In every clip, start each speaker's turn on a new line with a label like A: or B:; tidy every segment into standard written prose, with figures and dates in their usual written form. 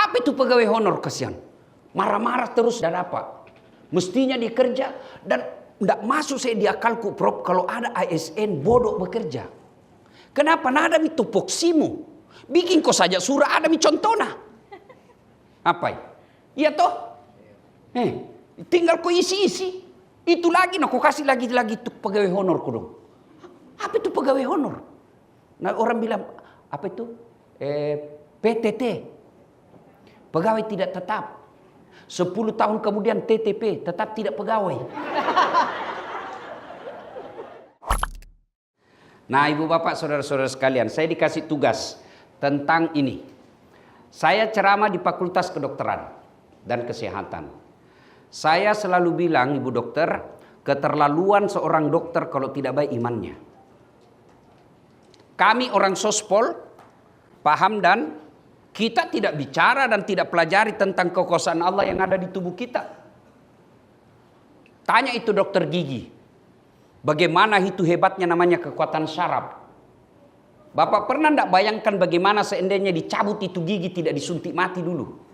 A: Apa itu pegawai honor kasihan? Marah-marah terus dan apa? Mestinya dikerja dan tidak masuk saya di akalku Prof kalau ada ASN bodoh bekerja. Kenapa? Nada mi tupoksimu. Bikin kau saja surah ada mi contohnya. Apa? Iya toh? Tinggal kau isi-isi. Itu lagi kau kasih lagi itu pegawai honor kau dong. Apa itu pegawai honor? Nah orang bilang apa itu? PTT. Pegawai tidak tetap. 10 tahun kemudian TTP, tetap tidak pegawai. Nah ibu bapak saudara-saudara sekalian, saya dikasih tugas tentang ini. Saya ceramah di Fakultas Kedokteran dan Kesehatan. Saya selalu bilang ibu dokter, keterlaluan seorang dokter kalau tidak baik imannya. Kami orang sospol, paham dan kita tidak bicara dan tidak pelajari tentang kekuasaan Allah yang ada di tubuh kita. Tanya itu dokter gigi. Bagaimana itu hebatnya namanya kekuatan syaraf. Bapak pernah tidak bayangkan bagaimana seandainya dicabut itu gigi tidak disuntik mati dulu?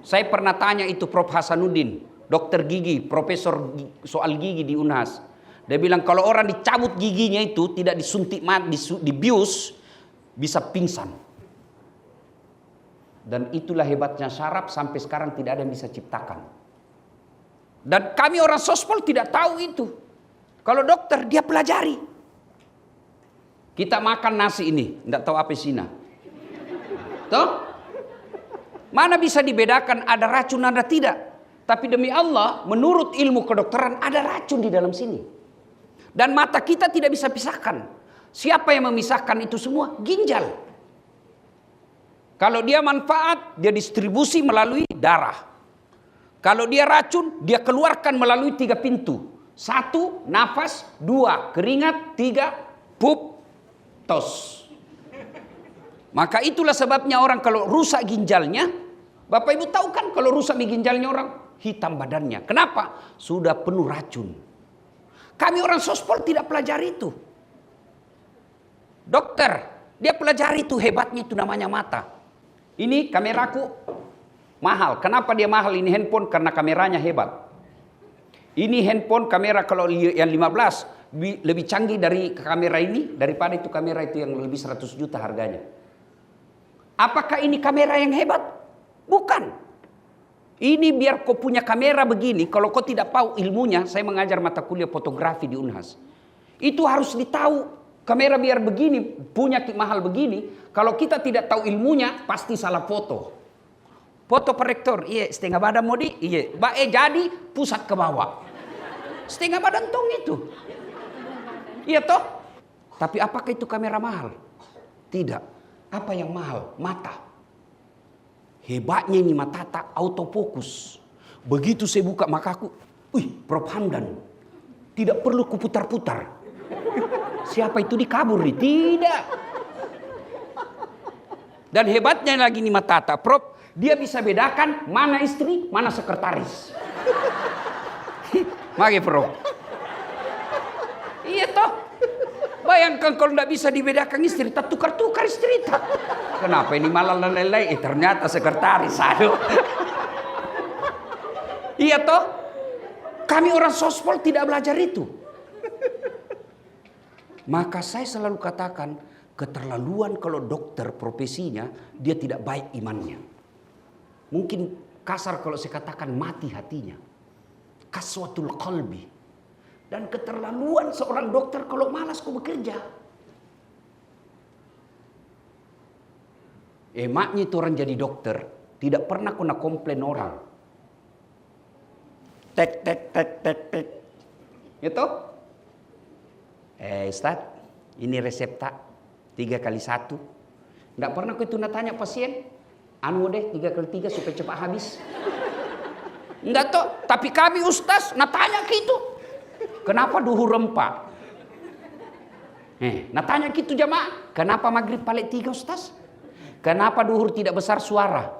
A: Saya pernah tanya itu Prof Hasanuddin, dokter gigi, profesor soal gigi di Unhas. Dia bilang kalau orang dicabut giginya itu tidak disuntik mati, dibius, bisa pingsan. Dan itulah hebatnya syaraf sampai sekarang tidak ada yang bisa ciptakan. Dan kami orang sospol tidak tahu itu. Kalau dokter dia pelajari. Kita makan nasi ini, tidak tahu apa isinya. Toh? Mana bisa dibedakan ada racun ada tidak? Tapi demi Allah, menurut ilmu kedokteran ada racun di dalam sini. Dan mata kita tidak bisa pisahkan. Siapa yang memisahkan itu semua? Ginjal. Kalau dia manfaat, dia distribusi melalui darah. Kalau dia racun, dia keluarkan melalui 3 pintu. 1, nafas. 2, keringat. 3, pup, tos. Maka itulah sebabnya orang kalau rusak ginjalnya, Bapak Ibu tahu kan kalau rusak di ginjalnya orang, hitam badannya. Kenapa? Sudah penuh racun. Kami orang sospol tidak pelajari itu. Dokter, dia pelajari itu hebatnya itu namanya mata. Ini kameraku mahal. Kenapa dia mahal ini handphone? Karena kameranya hebat. Ini handphone kamera kalau yang 15 lebih canggih dari kamera ini daripada itu kamera itu yang lebih 100 juta harganya. Apakah ini kamera yang hebat? Bukan. Ini biar kau punya kamera begini. Kalau kau tidak tahu ilmunya, saya mengajar mata kuliah fotografi di Unhas. Itu harus ditahu. Kamera biar begini, punya mahal begini. Kalau kita tidak tahu ilmunya, pasti salah foto. Foto proyektor, iya setengah badan modi, iya. Jadi pusat ke bawah. Setengah badan tong itu. Iya toh? Tapi apakah itu kamera mahal? Tidak. Apa yang mahal? Mata. Hebatnya ini mata tak autofokus. Begitu saya buka makaku, Prof Hamdan. Tidak perlu kuputar-putar. Siapa itu dikabur nih? Tidak. Dan hebatnya lagi nih Matata, Prof, dia bisa bedakan mana istri, mana sekretaris. Mari Prof. Iya toh. Bayangkan kalau tidak bisa dibedakan istri, tak tukar-tukar istri tak. Kenapa ini malah lelai? Ternyata sekretaris. Aduh. Iya toh. Kami orang sospol tidak belajar itu. Maka saya selalu katakan keterlaluan kalau dokter profesinya dia tidak baik imannya. Mungkin kasar kalau saya katakan mati hatinya. Kaswatul qalbi. Dan keterlaluan seorang dokter kalau malas kok bekerja. Emaknya itu orang jadi dokter tidak pernah kena komplain orang. Tek tek tek tek tek. Itu? Ustaz, ini resep tak 3 kali 1. Nggak pernah aku itu tanya pasien, anu deh 3 kali 3 supaya cepat habis. Enggak toh, tapi kami Ustaz tanya gitu. Kenapa duhur rempah? Tanya gitu jamaah, kenapa maghrib paling 3 Ustaz? Kenapa duhur tidak besar suara?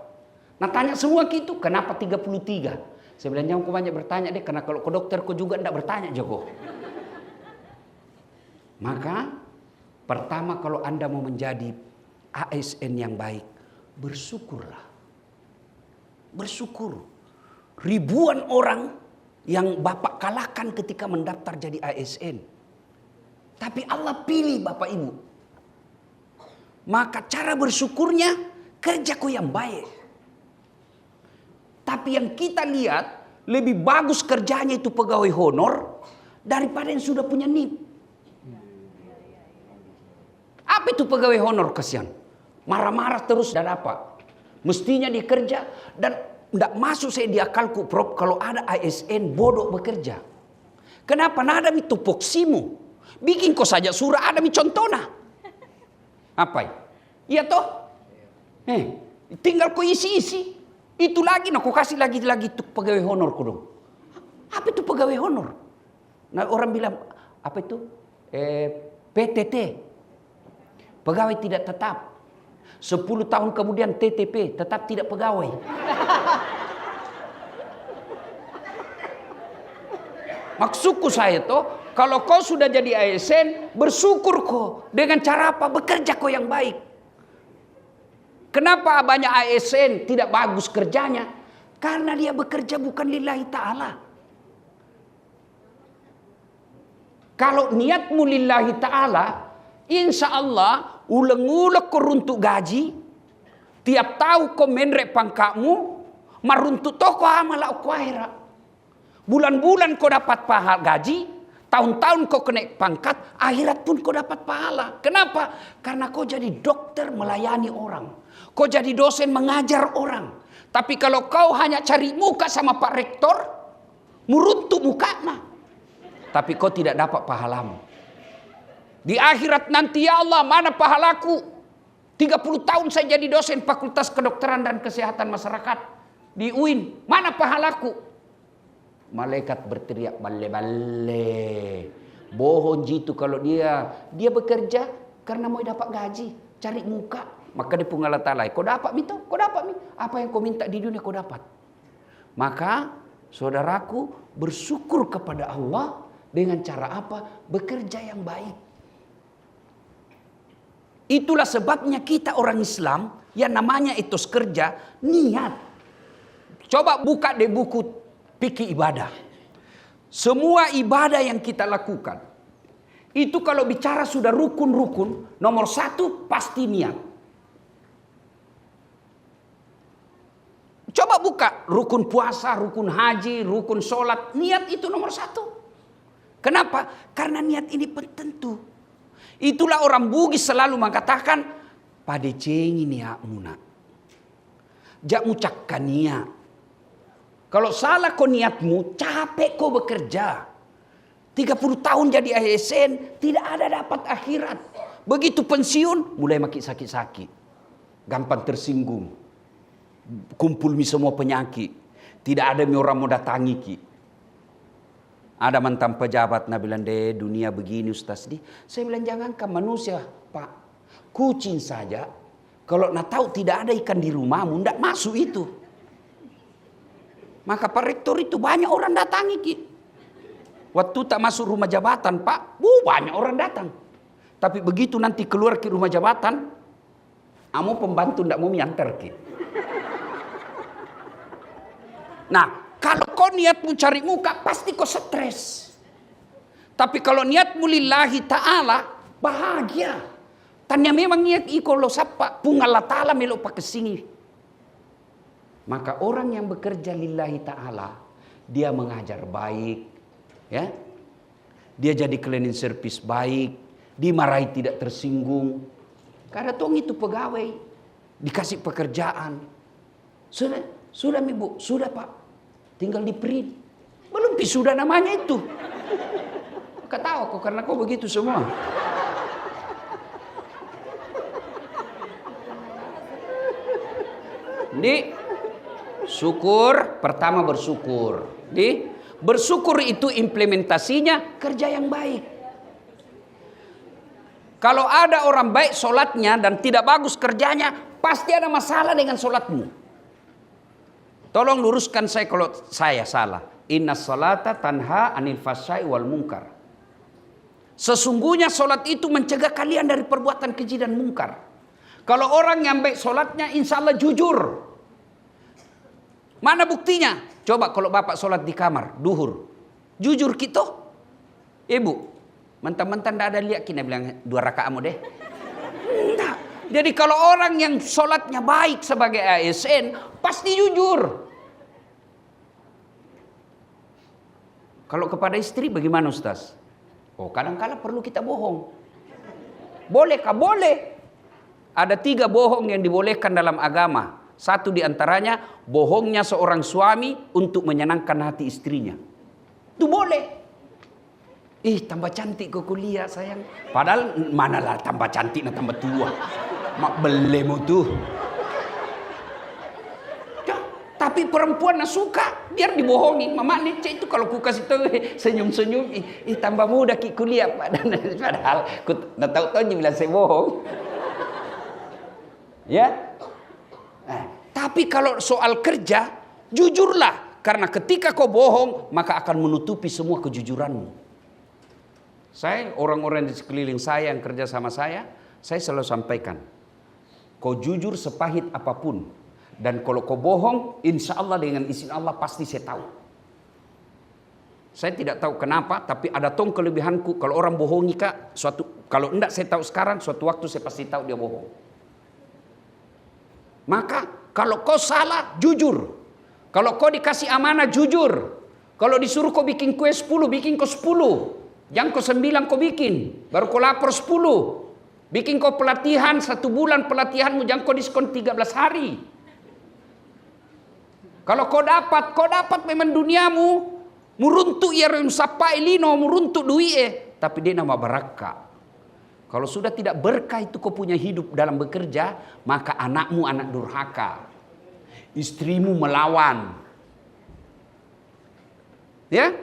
A: Tanya semua gitu, kenapa 33? Saya bilang jangan kau banyak bertanya deh, karena kalau ke dokter kau juga enggak bertanya Joko. Maka pertama kalau Anda mau menjadi ASN yang baik, bersyukurlah. Bersyukur. Ribuan orang yang Bapak kalahkan ketika mendaftar jadi ASN. Tapi Allah pilih Bapak Ibu. Maka cara bersyukurnya kerja kau yang baik. Tapi yang kita lihat lebih bagus kerjanya itu pegawai honor daripada yang sudah punya NIP. Apa itu pegawai honor kasihan? Marah-marah terus dan apa? Mestinya dikerja dan tidak masuk saya di akalku Prof kalau ada ASN bodoh bekerja. Kenapa? Nada mi tupoksimu. Bikin kau saja surah ada mi contohna. Apa? Iya toh? Tinggal kau isi-isi. Itu lagi, kau kasih lagi itu pegawai honor kau dong. Apa itu pegawai honor? Nah orang bilang, apa itu? PTT. Pegawai tidak tetap. 10 tahun kemudian TTP, tetap tidak pegawai. Maksudku saya toh, kalau kau sudah jadi ASN, bersyukur kau. Dengan cara apa? Bekerja kau yang baik. Kenapa banyak ASN tidak bagus kerjanya? Karena dia bekerja bukan lillahi ta'ala. Kalau niatmu lillahi ta'ala, insya Allah ulang-ulang kau runtuk gaji. Tiap tahu kau menrek pangkatmu, maruntuk toh kau amal kau akhirat. Bulan-bulan kau dapat pahala gaji, tahun-tahun kau kena pangkat, akhirat pun kau dapat pahala. Kenapa? Karena kau jadi dokter melayani orang. Kau jadi dosen mengajar orang. Tapi kalau kau hanya cari muka sama Pak Rektor, muruntuk mukanya. Tapi kau tidak dapat pahalamu. Di akhirat nanti ya Allah mana pahalaku? 30 tahun saya jadi dosen Fakultas Kedokteran dan Kesehatan Masyarakat di UIN. Mana pahalaku? Malaikat berteriak balle-balle. Bohong jitu kalau dia bekerja karena mau dapat gaji, cari muka. Maka dia pungalah talai. Kau dapat minta, kau dapat minta. Apa yang kau minta di dunia kau dapat. Maka saudaraku bersyukur kepada Allah dengan cara apa? Bekerja yang baik. Itulah sebabnya kita orang Islam yang namanya etos kerja niat. Coba buka di buku fikih ibadah. Semua ibadah yang kita lakukan itu kalau bicara sudah rukun-rukun, nomor 1 pasti niat. Coba buka rukun puasa, rukun haji, rukun sholat, niat itu nomor 1. Kenapa? Karena niat ini penting. Itulah orang Bugis selalu mengatakan pada cengi niatmu nak. Jak mucakkan niat. Kalau salah kau niatmu, capek kau bekerja. 30 tahun jadi ASN, tidak ada dapat akhirat. Begitu pensiun, mulai makin sakit-sakit. Gampang tersinggung. Kumpul mi semua penyakit. Tidak ada mi orang mau datangi ki. Ada mantan pejabat, nah bilang deh dunia begini Ustaz. Saya bilang jangankan manusia Pak. Kucing saja. Kalau nak tahu tidak ada ikan di rumahmu, tidak masuk itu. Maka Pak Rektor itu banyak orang datangi ki. Waktu tak masuk rumah jabatan Pak, banyak orang datang. Tapi begitu nanti keluar ke rumah jabatan, kamu pembantu tidak mau miantar ki. Nah, kalau kau niatmu cari muka, pasti kau stres. Tapi kalau niatmu lillahi ta'ala, bahagia. Tanya memang niat iko lo sapa, pungal ta'ala melo pakai sini. Maka orang yang bekerja lillahi ta'ala, dia mengajar baik, ya, dia jadi cleaning service baik, dimarahi tidak tersinggung. Karena tong itu pegawai, dikasih pekerjaan. Sudah ibu, sudah Pak, tinggal di print. Belum sudah namanya itu. Ketawa kok karena kau begitu semua. Syukur, pertama bersyukur. Bersyukur itu implementasinya kerja yang baik. Kalau ada orang baik solatnya dan tidak bagus kerjanya, pasti ada masalah dengan solatmu. Tolong luruskan saya kalau saya salah. Inna salata tanha anil fahsya'i wal munkar. Sesungguhnya solat itu mencegah kalian dari perbuatan keji dan mungkar. Kalau orang yang baik sholatnya, insya Allah jujur. Mana buktinya? Coba kalau bapak sholat di kamar, duhur. Jujur gitu? Ibu, mentang-mentang tidak ada lihat, kina bilang 2 rakaatmu deh. Enggak. Jadi kalau orang yang sholatnya baik sebagai ASN, pasti jujur. Kalau kepada istri bagaimana Ustaz? Oh, kadang-kadang perlu kita bohong. Bolehkah? Boleh. Ada 3 bohong yang dibolehkan dalam agama. Satu di antaranya, bohongnya seorang suami untuk menyenangkan hati istrinya. Itu boleh. Tambah cantik ke kuliah sayang. Padahal manalah tambah cantik dan tambah tua. Mak belemu tuh. Tapi perempuan suka, biar dibohongi. Mama nih cek itu kalau ku kasih tahu senyum-senyum, tambah muda ki kuliah. Padahal ku tahu-tahu dia bilang saya bohong. Ya. Tapi kalau soal kerja, jujurlah. Karena ketika kau bohong, maka akan menutupi semua kejujuranmu. Saya, orang-orang di sekeliling saya yang kerja sama saya selalu sampaikan. Kau jujur sepahit apapun. Dan kalau kau bohong, insya Allah dengan izin Allah pasti saya tahu. Saya tidak tahu kenapa, tapi ada kelebihanku. Kalau orang bohongi kak, kalau enggak saya tahu sekarang, suatu waktu saya pasti tahu dia bohong. Maka kalau kau salah, jujur. Kalau kau dikasih amanah, jujur. Kalau disuruh kau bikin kue 10, bikin kau 10. Jangan kau 9 kau bikin, baru kau lapor 10. Bikin kau pelatihan 1 bulan pelatihanmu, jangan kau diskon 13 hari. Kalau kau dapat memang duniamu. Muruntuk ya rum sapai lino, muruntuk duit tapi dia nama berkah. Kalau sudah tidak berkah itu kau punya hidup dalam bekerja, maka anakmu anak durhaka. Istrimu melawan. Ya?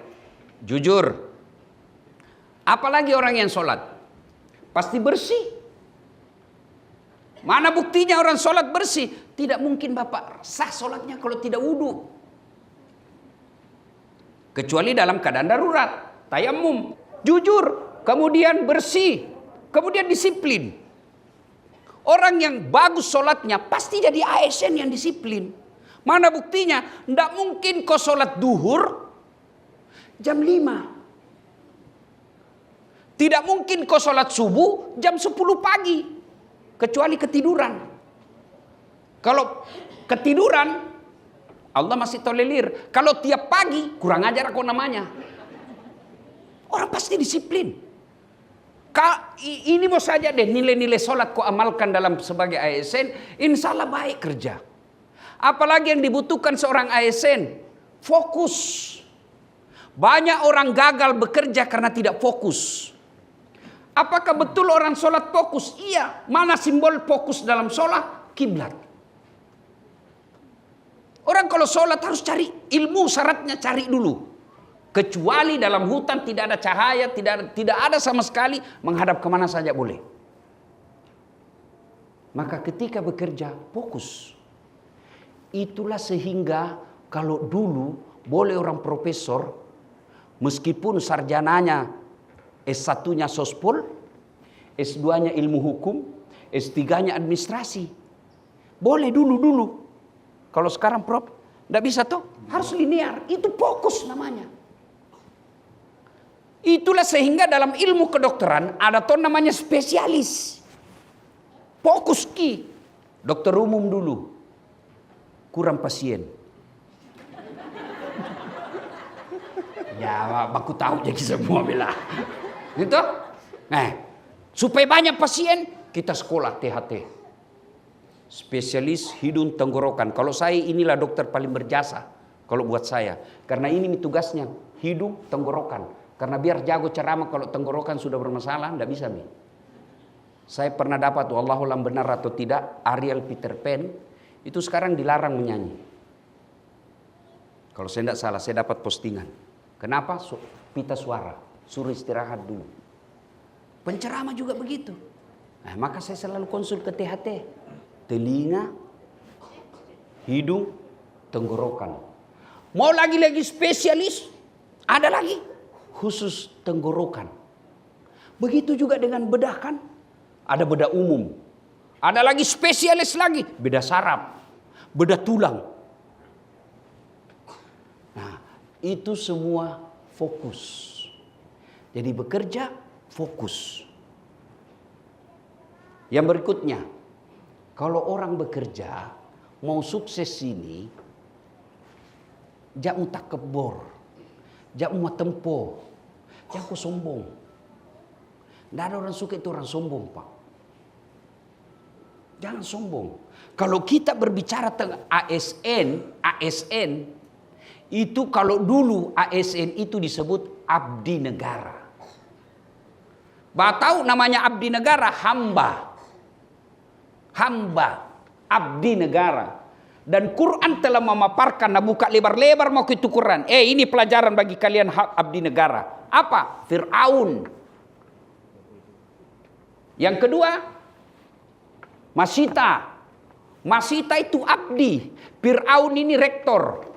A: Jujur. Apalagi orang yang sholat. Pasti bersih. Mana buktinya orang sholat bersih? Tidak mungkin bapak sah sholatnya kalau tidak wudhu. Kecuali dalam keadaan darurat. Tayamum. Jujur. Kemudian bersih. Kemudian disiplin. Orang yang bagus sholatnya pasti jadi ASN yang disiplin. Mana buktinya? Tidak mungkin kau sholat duhur jam 5. Tidak mungkin kau sholat subuh jam 10 pagi. Kecuali ketiduran. Kalau ketiduran, Allah masih tolerir. Kalau tiap pagi, kurang ajar kau namanya. Orang pasti disiplin. Ini mau saja deh nilai-nilai sholat kau amalkan dalam sebagai ASN, insya Allah baik kerja. Apalagi yang dibutuhkan seorang ASN, fokus. Banyak orang gagal bekerja karena tidak fokus. Apakah betul orang sholat fokus? Iya. Mana simbol fokus dalam sholat? Kiblat. Orang kalau sholat harus cari ilmu, syaratnya cari dulu. Kecuali dalam hutan tidak ada cahaya, tidak ada sama sekali, menghadap kemana saja boleh. Maka ketika bekerja, fokus. Itulah sehingga kalau dulu boleh orang profesor, meskipun sarjananya S1-nya sospol, S2-nya ilmu hukum, S3-nya administrasi. Boleh dulu. Kalau sekarang Prof, tidak bisa toh, harus linear. Itu fokus namanya. Itulah sehingga dalam ilmu kedokteran ada toh namanya spesialis. Fokus ki. Dokter umum dulu. Kurang pasien. Ya, aku tahu jadi semua bela. Gitu? Supaya banyak pasien, kita sekolah THT. Spesialis hidung tenggorokan. Kalau saya inilah dokter paling berjasa. Kalau buat saya. Karena ini tugasnya. Hidung tenggorokan. Karena biar jago ceramah kalau tenggorokan sudah bermasalah. Tidak bisa. Saya pernah dapat, wallahualam benar atau tidak, Ariel Peter Pan. Itu sekarang dilarang menyanyi. Kalau saya tidak salah, saya dapat postingan. Kenapa? Pita suara. Suruh istirahat dulu. Penceramah juga begitu. Maka saya selalu konsul ke THT. Telinga, hidung, tenggorokan. Mau lagi-lagi spesialis? Ada lagi. Khusus tenggorokan. Begitu juga dengan bedah kan. Ada bedah umum. Ada lagi spesialis lagi, bedah saraf, bedah tulang. Nah, itu semua fokus. Jadi bekerja fokus. Yang berikutnya, kalau orang bekerja mau sukses ini, jangan takabur, jangan matempo, jangan sombong. Tidak ada orang suka itu orang sombong, Pak. Jangan sombong. Kalau kita berbicara tentang ASN itu kalau dulu ASN itu disebut abdi negara. Tahu namanya abdi negara? Hamba. Abdi negara. Dan Quran telah memaparkan, buka lebar-lebar mau itu Quran. Ini pelajaran bagi kalian hak abdi negara. Apa? Fir'aun. Yang kedua, Masita. Masita itu abdi. Fir'aun ini rektor.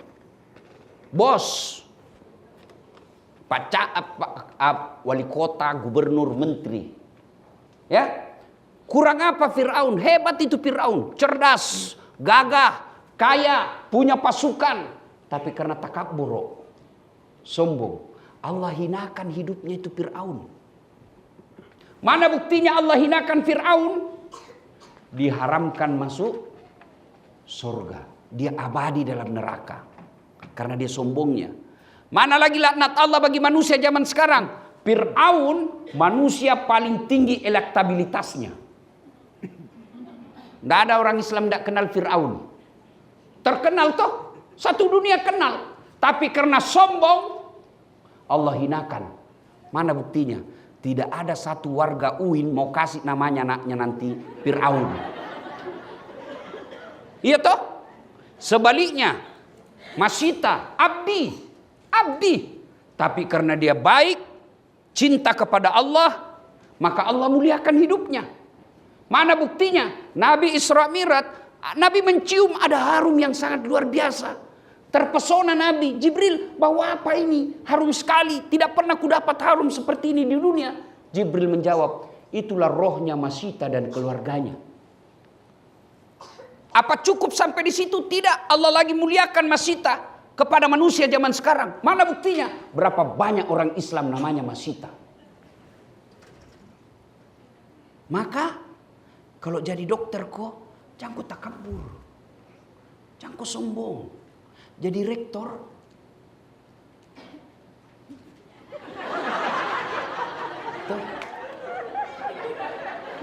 A: Bos. Wali kota, gubernur, menteri. Ya. Kurang apa Fir'aun? Hebat itu Fir'aun. Cerdas, gagah, kaya, punya pasukan. Tapi karena takabur, sombong, Allah hinakan hidupnya itu Fir'aun. Mana buktinya Allah hinakan Fir'aun? Diharamkan masuk surga. Dia abadi dalam neraka. Karena dia sombongnya. Mana lagi laknat Allah bagi manusia zaman sekarang? Fir'aun manusia paling tinggi elektabilitasnya. Tidak ada orang Islam tidak kenal Fir'aun. Terkenal toh. Satu dunia kenal. Tapi karena sombong, Allah hinakan. Mana buktinya? Tidak ada satu warga UIN mau kasih namanya anaknya nanti Fir'aun. Iya toh? Sebaliknya, Masita, abdi. Tapi karena dia baik, cinta kepada Allah, maka Allah muliakan hidupnya. Mana buktinya? Nabi Isra Mi'raj, Nabi mencium ada harum yang sangat luar biasa. Terpesona Nabi, Jibril, bawa apa ini? Harum sekali, tidak pernah kudapat harum seperti ini di dunia. Jibril menjawab, itulah rohnya Masita dan keluarganya. Apa cukup sampai di situ? Tidak, Allah lagi muliakan Masita kepada manusia zaman sekarang. Mana buktinya? Berapa banyak orang Islam namanya Masita. Maka kalau jadi dokter kok jangan kau takabur, jangan kau sombong. Jadi rektor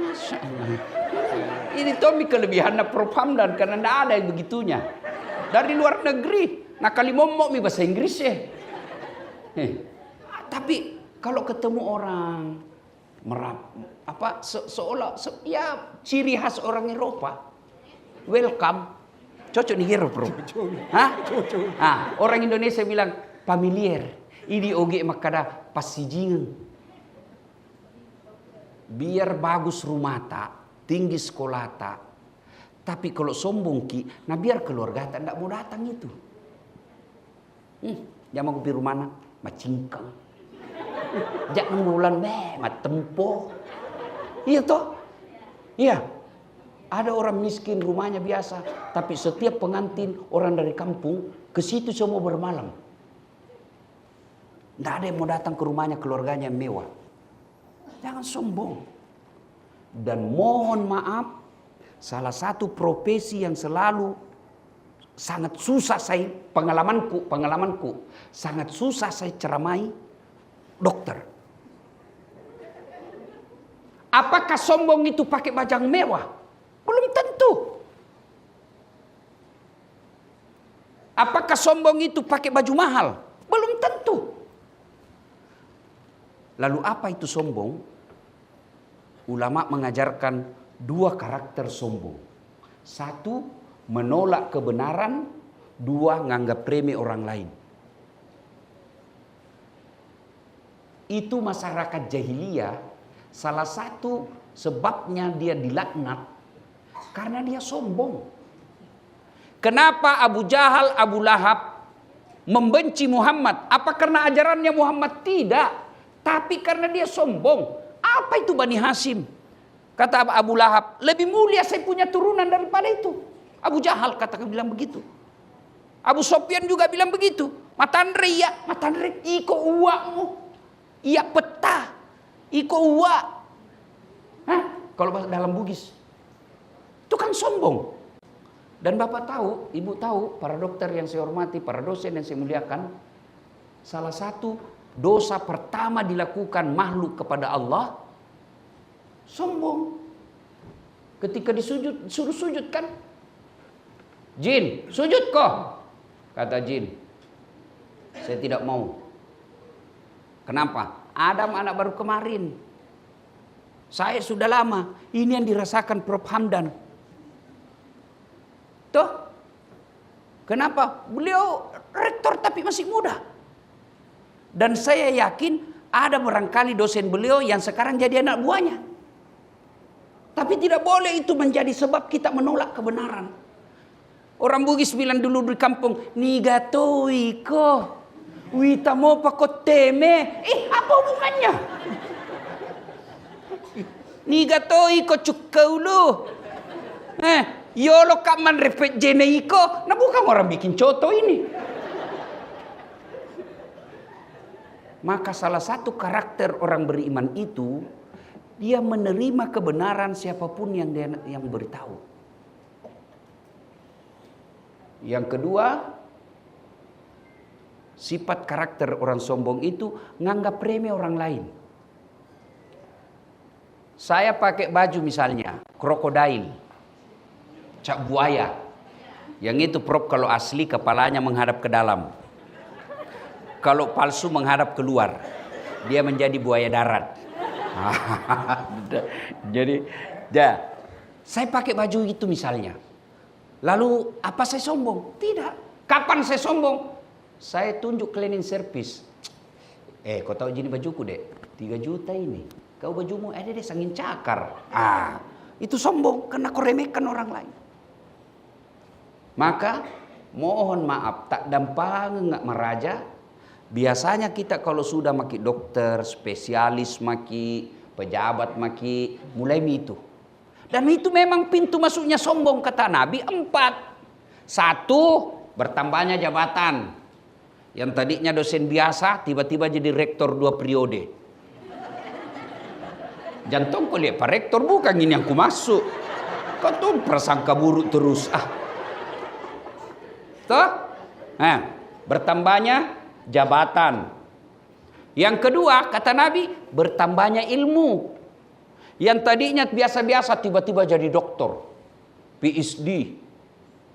A: Masya Allah. Ini Tommy kelebihannya Prof Hamdan karena tidak ada yang begitunya. Dari luar negeri. Nah kali momok mi bahasa Inggris ya. Tapi kalau ketemu orang seolah ya ciri khas orang Eropa. Welcome. Cocok nih hero, Bro. Hah? Orang Indonesia bilang familiar. Ini oge makada pasijingan. Biar bagus rumah tak, tinggi sekolah tak. Tapi kalau sombong ki, nah biar keluarga tak mau datang itu. Jangan mau pergi mana, macingkang. Jangan bulan tempo. Iya toh? Iya. Ada orang miskin rumahnya biasa, tapi setiap pengantin orang dari kampung ke situ semua bermalam. Tidak ada yang mau datang ke rumahnya keluarganya yang mewah. Jangan sombong. Dan mohon maaf, salah satu profesi yang selalu sangat susah saya pengalamanku sangat susah saya ceramai, dokter. Apakah sombong itu pakai bajang mewah? Belum tentu. Apakah sombong itu pakai baju mahal? Belum tentu. Lalu apa itu sombong? Ulama mengajarkan dua karakter sombong. Satu, menolak kebenaran. Dua, nganggap remeh orang lain. Itu masyarakat jahiliyah. Salah satu sebabnya dia dilaknat karena dia sombong. Kenapa Abu Jahal, Abu Lahab membenci Muhammad? Apa karena ajarannya Muhammad? Tidak. Tapi karena dia sombong. Apa itu Bani Hashim? Kata Abu Lahab, lebih mulia saya punya turunan daripada itu. Abu Jahal bilang begitu. Abu Sofyan juga bilang begitu. Matandre iko uakmu. Iya peta. Iko uak. Hah? Kalau dalam Bugis. Itu kan sombong. Dan Bapak tahu, Ibu tahu, para dokter yang saya hormati, para dosen yang saya muliakan, salah satu dosa pertama dilakukan makhluk kepada Allah, sombong. Ketika suruh sujud kan, jin, sujud kok. Kata jin, saya tidak mau. Kenapa? Adam anak baru kemarin. Saya sudah lama. Ini yang dirasakan Prof. Hamdan. Tuh, kenapa? Beliau rektor tapi masih muda. Dan saya yakin ada barangkali dosen beliau yang sekarang jadi anak buahnya. Tapi tidak boleh itu menjadi sebab kita menolak kebenaran. Orang Bugis bilang dulu di kampung, nigatoi ko, wita mo pakoteme. Apa hubungannya? Nigatoi ko cukaulu. Yolo kaman repet jeneiko. Nah bukan orang bikin coto ini. Maka salah satu karakter orang beriman itu, dia menerima kebenaran siapapun yang beritahu. Yang kedua, sifat karakter orang sombong itu nganggap remeh orang lain. Saya pakai baju misalnya krokodil, cap buaya. Yang itu Prof kalau asli kepalanya menghadap ke dalam. Kalau palsu menghadap keluar. Dia menjadi buaya darat. Jadi, saya pakai baju itu misalnya. Lalu apa saya sombong? Tidak. Kapan saya sombong? Saya tunjuk cleaning service. Kau tahu gini bajuku dek? 3 juta ini. Kau bajumu ada deh sangin cakar. Itu sombong karena kau remehkan orang lain. Maka mohon maaf tak dampang nggak meraja. Biasanya kita kalau sudah maki dokter, spesialis maki, pejabat maki, mulai itu. Dan itu memang pintu masuknya sombong kata Nabi 4. 1, bertambahnya jabatan. Yang tadinya dosen biasa tiba-tiba jadi rektor 2 periode. Jantung kau lihat Pak Rektor bukan ini yang ku masuk. Kau tuh prasangka buruk terus. Tuh? Bertambahnya jabatan. Yang kedua kata Nabi bertambahnya ilmu. Yang tadinya biasa-biasa tiba-tiba jadi doktor, PhD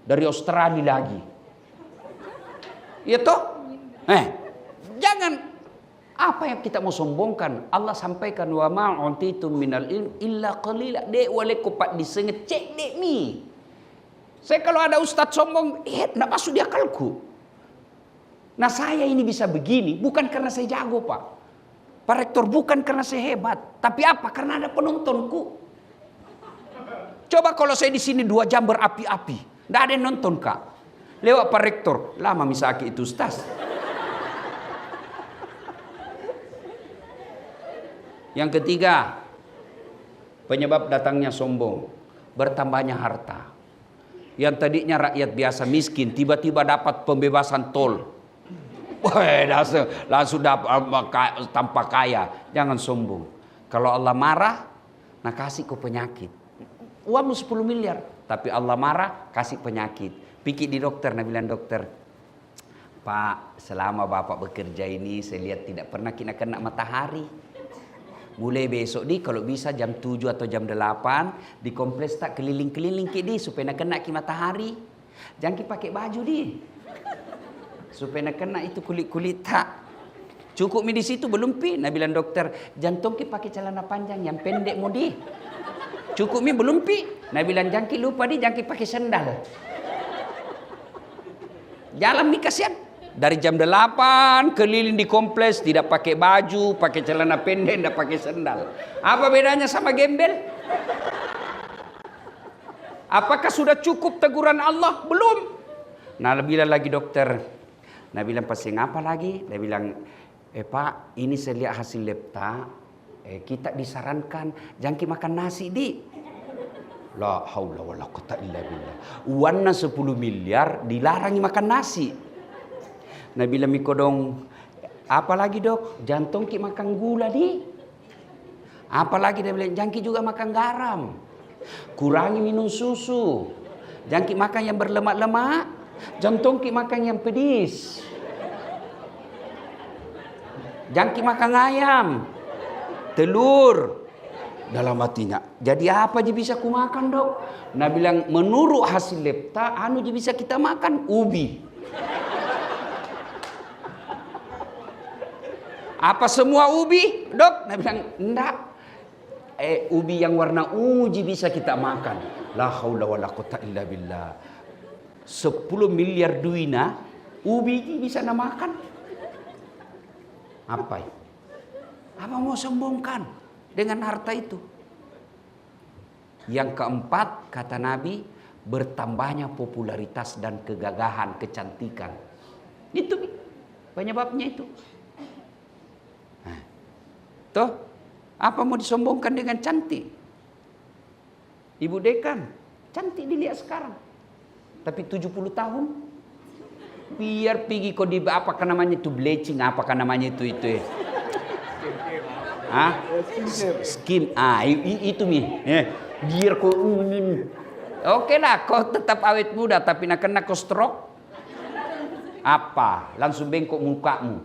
A: dari Australia lagi. Ya toh? Jangan apa yang kita mau sombongkan. Allah sampaikan wa ma utitum minal ilm illa qalila. Dek wale kopat disengit cek dek mi. Saya kalau ada ustaz sombong, enggak masuk di akalku. Nah saya ini bisa begini bukan karena saya jago Pak. Pak Rektor bukan karena saya hebat, tapi apa? Karena ada penontonku. Coba kalau saya di sini 2 jam berapi-api, enggak ada yang nonton Kak. Lewat Pak Rektor, lama misaki itu ustaz. Yang ketiga, penyebab datangnya sombong, bertambahnya harta. Yang tadinya rakyat biasa miskin, tiba-tiba dapat pembebasan tol. Langsung dapat tanpa kaya. Jangan sombong. Kalau Allah marah, nah kasih ke penyakit. Uangmu 10 miliar, tapi Allah marah, kasih penyakit. Pikir di dokter, nah bilang dokter, Pak, selama Bapak bekerja ini, saya lihat tidak pernah kena matahari. Mulai besok di kalau bisa jam 7 atau jam 8 di kompleks tak keliling-keliling ki di supaya nak kena ki matahari. Jangan ki pakai baju di. Supaya nak kena itu kulit-kulit tak. Cukup mi di situ belum pi. Nah bilang dokter, jantung ki pakai celana panjang yang pendek mau di. Cukup mi belum pi. Nah bilang jangan ki lupa di, jangan ki pakai sendal. Jalan mi kasihan. Dari jam 8 keliling di kompleks tidak pakai baju, pakai celana pendek, tidak pakai sendal. Apa bedanya sama gembel? Apakah sudah cukup teguran Allah? Belum. Nah bilang lagi dokter. Nah bilang pasien apa lagi? Dia bilang, Pak ini saya lihat hasil lab tak. kita disarankan jangan makan nasi di. La haula wala quwata illa billah. Uangna 10 miliar dilarangi makan nasi. Nah bilang miko dong, apalagi dok, jantung ki makan gula di. Apalagi dia bilang jangan juga makan garam. Kurangi minum susu. Jangan makan yang berlemak-lemak. Jantung ki makan yang pedis. Jangan makan ayam, telur. Dalam hatinya, jadi apa aja bisa ku makan dok? Nah bilang menurut hasil lepta, anu aja bisa kita makan ubi. Apa semua ubi dok? Nah bilang enggak. Ubi yang warna ungu bisa kita makan. La haula wala quwata illa billah. 10 miliar duina ubi bisa na makan. Apa? Apa mau sombongkan dengan harta itu? Yang keempat, kata Nabi, bertambahnya popularitas dan kegagahan, kecantikan. Itu penyebabnya itu. Nah, toh, apa mau disombongkan dengan cantik? Ibu Dekan, cantik dilihat sekarang. Tapi 70 tahun. Biar pergi kau di apa namanya itu bleaching, apa namanya itu. Skim. Itu mi. Biar kau oke lah, kau tetap awet muda tapi nak kena kau stroke. Apa? Langsung bengkok mukamu.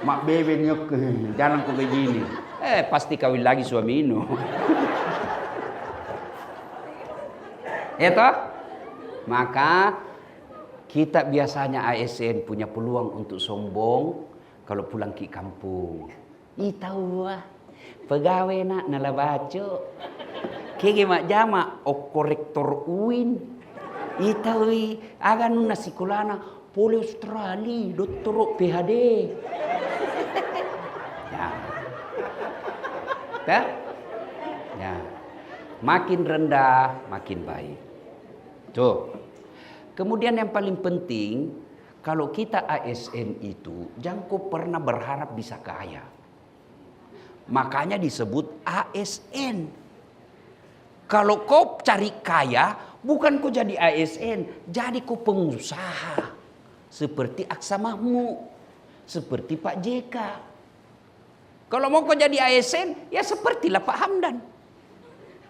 A: Mak bebe nyok, jangan kau begini. Pasti kawin lagi suamimu. Ya toh? Maka kita biasanya ASN punya peluang untuk sombong kalau pulang ke kampung. Tahu pegawai nak nala baca. Kege mak jama korektor uin. Tahu agan nuna sikulana poli Australia doktor PhD. Ya. Makin rendah makin baik. Tuh. Kemudian yang paling penting, kalau kita ASN itu jangan kau pernah berharap bisa kaya. Makanya disebut ASN. Kalau kau cari kaya, bukan kau jadi ASN, jadi kau pengusaha. Seperti Aksa Mahmud, seperti Pak JK. Kalau mau kau jadi ASN, ya sepertilah Pak Hamdan.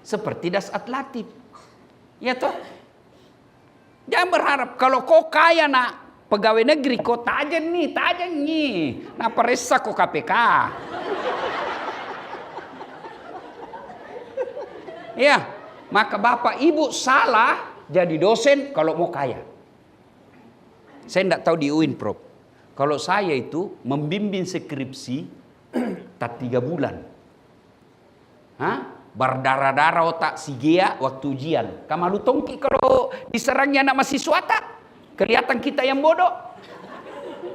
A: Seperti Dasat Latif. Ya toh? Jangan berharap kalau kau kaya nak pegawai negeri kau tajan nih. Nah peresa kau KPK. Ya, maka bapak ibu salah jadi dosen kalau mau kaya. Saya tidak tahu di UIN Prof. Kalau saya itu membimbing skripsi tak 3 bulan. Berdarah-darah otak si Gea waktu ujian. Kamalu tongki kalau diserangnya anak mahasiswa tak? Kelihatan kita yang bodoh.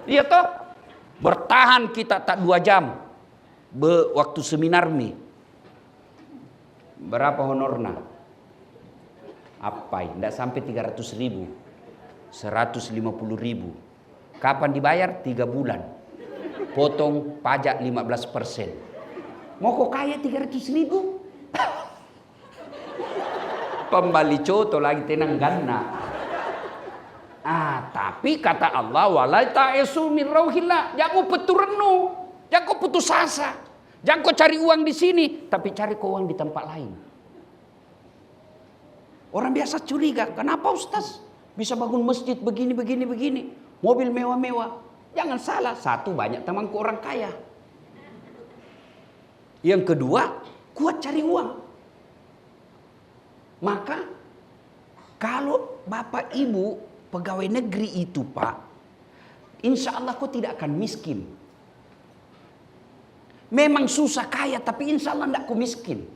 A: Iya toh? Bertahan kita tak 2 jam. Waktu seminar mi. Berapa honorna? Apa? Tidak sampai 300.000. 150.000. Kapan dibayar? 3 bulan. Potong pajak 15%. Mau kok kaya 300.000? Pembali coto lagi tenang gana. Tapi kata Allah wala ta'esu min rauhillah. Jangan peturenu, jangan putus asa. Jangan kau cari uang di sini, tapi cari kau uang di tempat lain. Orang biasa curiga, kenapa Ustaz bisa bangun masjid begini. Mobil mewah-mewah. Jangan salah, satu banyak temanku orang kaya. Yang kedua, kuat cari uang. Maka kalau bapak ibu pegawai negeri itu Pak, insya Allah kau tidak akan miskin. Memang susah kaya tapi insya Allah tidak kau miskin.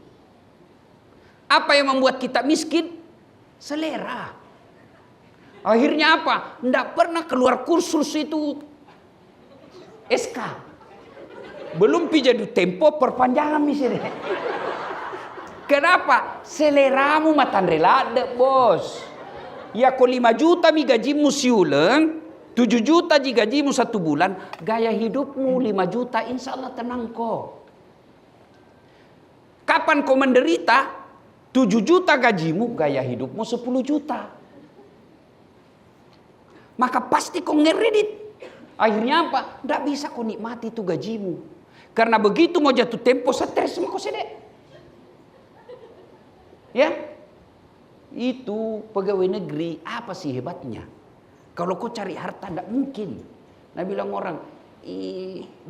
A: Apa yang membuat kita miskin? Selera. Akhirnya apa? Tidak pernah keluar kursus itu SK. Belum pijadu tempo perpanjangan misalnya. Kenapa? Seleramu matan relade bos. Ya kau 5 juta mi gajimu siuleng, 7 juta ji gajimu 1 bulan, gaya hidupmu 5 juta insya Allah tenang kok. kapan kau menderita, 7 juta gajimu, gaya hidupmu 10 juta. Maka pasti kau ngeredit. Akhirnya apa? Tidak bisa kau nikmati itu gajimu. Karena begitu mau jatuh tempo, stres sama kau sedek. Ya, itu pegawai negeri apa sih hebatnya? Kalau kau cari harta tidak mungkin. Nah bilang orang,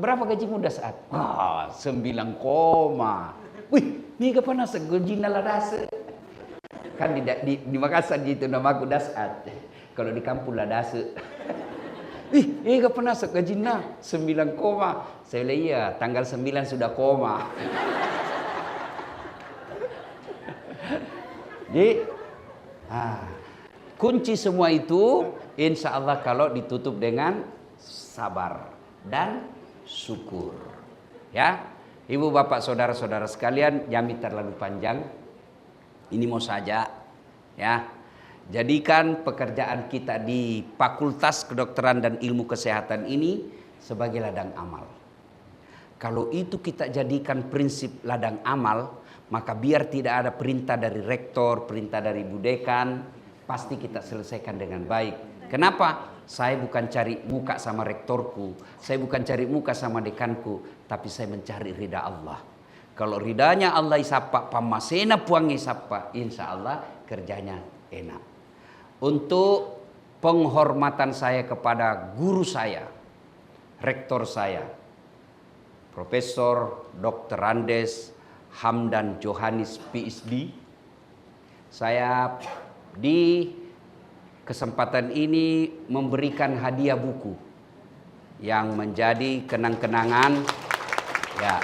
A: berapa gajimu udah saat? 9 koma. Wih, ini kapan nasa gaji naladase? Kan di Makassar gitu nama aku dasat. Kalau di kampung ladase. Ini kapan nasa gaji na 9 koma? Saya bilang iya, tanggal 9 sudah koma. Jadi, kunci semua itu insya Allah kalau ditutup dengan sabar dan syukur. Ya, ibu bapak saudara-saudara sekalian, jambi terlalu panjang. Ini mau saja, ya. Jadikan pekerjaan kita di Fakultas Kedokteran dan Ilmu Kesehatan ini sebagai ladang amal. Kalau itu kita jadikan prinsip ladang amal, maka biar tidak ada perintah dari rektor, perintah dari bu dekan, pasti kita selesaikan dengan baik. Kenapa? Saya bukan cari muka sama rektorku, saya bukan cari muka sama dekanku, tapi saya mencari ridha Allah. Kalau ridhanya Allah isapa, pamasena puang isapa, insya Allah kerjanya enak. Untuk penghormatan saya kepada guru saya, rektor saya, Profesor Dr. Andes Hamdan Johanis PhD. Saya di kesempatan ini memberikan hadiah buku yang menjadi kenang-kenangan. Ya,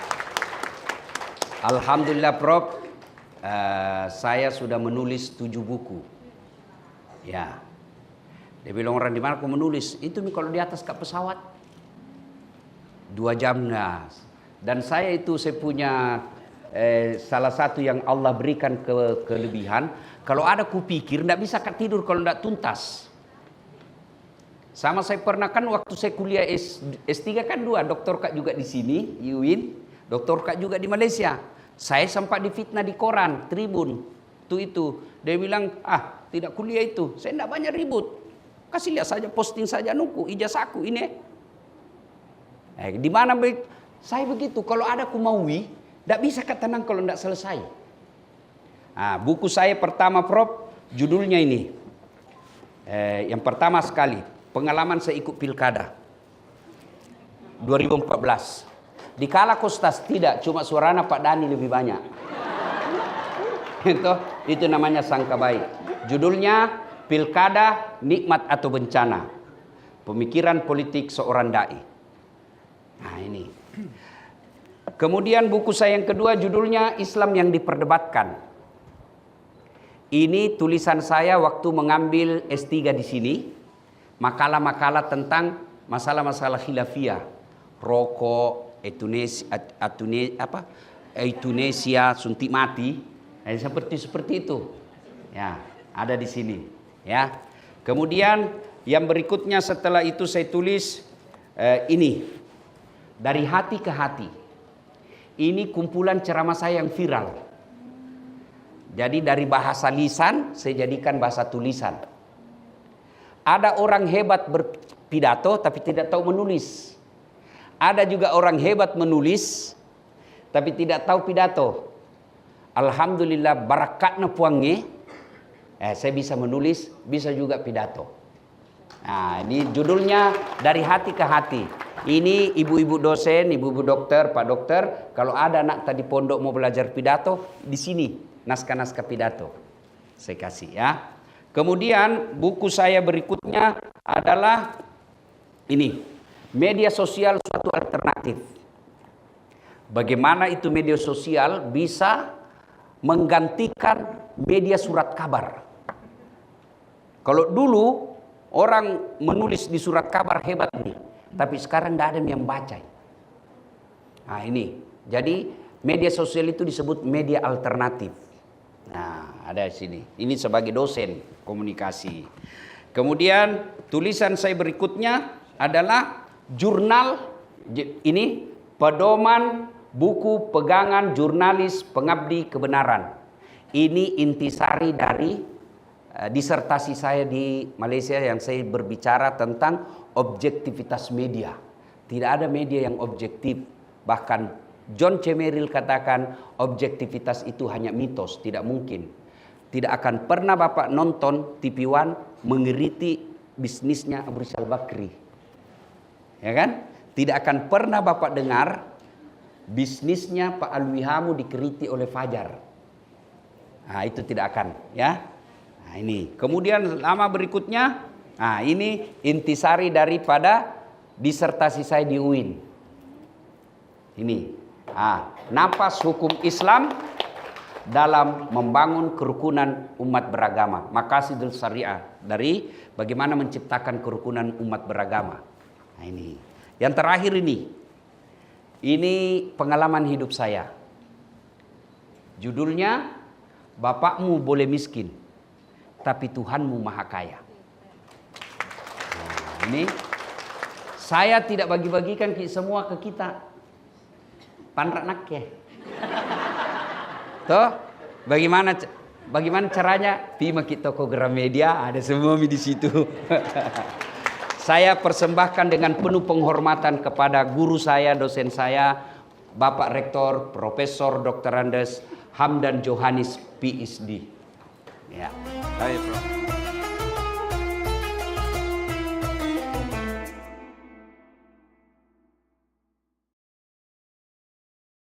A: alhamdulillah Prof, saya sudah menulis 7 buku. Ya, dia bilang orang di mana aku menulis? Itu kalau di atas ke pesawat 2 jam nah. Dan saya punya salah satu yang Allah berikan kelebihan, kalau ada kupikir tidak bisa tidur kalau tidak tuntas. Sama saya pernah kan waktu saya kuliah S3 kan 2, Dr. Kak juga di sini, UIN, Dr. Kak juga di Malaysia. Saya sempat difitnah di koran, Tribun, itu. Dia bilang, tidak kuliah itu, saya tidak banyak ribut. Kasih lihat saja, posting saja nuku, ijazahku ini. Di mana saya begitu, kalau ada kumaui, tidak bisa tenang kalau tidak selesai. Buku saya pertama Prof, judulnya ini. Yang pertama sekali, pengalaman saya ikut pilkada 2014. Dikala Kostas tidak, cuma suaranya Pak Dani lebih banyak. Itu namanya sangka baik. Judulnya Pilkada Nikmat atau Bencana. Pemikiran politik seorang dai. Nah ini. Kemudian buku saya yang kedua judulnya Islam yang diperdebatkan. Ini tulisan saya waktu mengambil S3 di sini. Makalah-makalah tentang masalah-masalah khilafiyah. Rokok, euthanasia, suntik mati. Seperti itu. Ya, ada di sini. Ya. Kemudian yang berikutnya setelah itu saya tulis ini. Dari hati ke hati. Ini kumpulan ceramah saya yang viral. Jadi dari bahasa lisan saya jadikan bahasa tulisan. Ada orang hebat berpidato tapi tidak tahu menulis. Ada juga orang hebat menulis tapi tidak tahu pidato. Alhamdulillah barakatnya puangnya. Saya bisa menulis, bisa juga pidato. Nah, ini judulnya Dari Hati ke Hati. Ini ibu-ibu dosen, ibu-ibu dokter, Pak Dokter, kalau ada anak tadi pondok mau belajar pidato, di sini naskah-naskah pidato. Saya kasih ya. Kemudian buku saya berikutnya adalah ini, media sosial suatu alternatif. Bagaimana itu media sosial bisa menggantikan media surat kabar. Kalau dulu orang menulis di surat kabar hebat nih. Tapi sekarang tidak ada yang baca. Nah ini, jadi media sosial itu disebut media alternatif. Nah ada di sini. Ini sebagai dosen komunikasi. Kemudian tulisan saya berikutnya adalah jurnal ini pedoman buku pegangan jurnalis pengabdi kebenaran. Ini intisari dari disertasi saya di Malaysia yang saya berbicara tentang objektivitas media. Tidak ada media yang objektif. Bahkan John C. Merrill katakan objektivitas itu hanya mitos, tidak mungkin. Tidak akan pernah Bapak nonton TV One mengeriti bisnisnya Abu Rizal Bakri. Ya kan? Tidak akan pernah Bapak dengar bisnisnya Pak Alwi Hamu dikeriti oleh Fajar. Nah, itu tidak akan, ya. Nah, ini. Kemudian lama berikutnya, nah ini intisari daripada disertasi saya di UIN. Ini. Nah, napas hukum Islam dalam membangun kerukunan umat beragama. Maqasidul Syariah, dari bagaimana menciptakan kerukunan umat beragama. Nah, ini. Yang terakhir ini pengalaman hidup saya. Judulnya, Bapakmu boleh miskin, tapi Tuhanmu maha kaya. Nah, ini saya tidak bagi-bagikan semua ke kita. Panrak nak ya. Toh, bagaimana caranya? Pima kita toko Gramedia, ada semua di situ. Saya persembahkan dengan penuh penghormatan kepada guru saya, dosen saya, Bapak Rektor, Profesor Dr. Andes Hamdan Johanis, PhD. Ya.
B: Baik, Bro.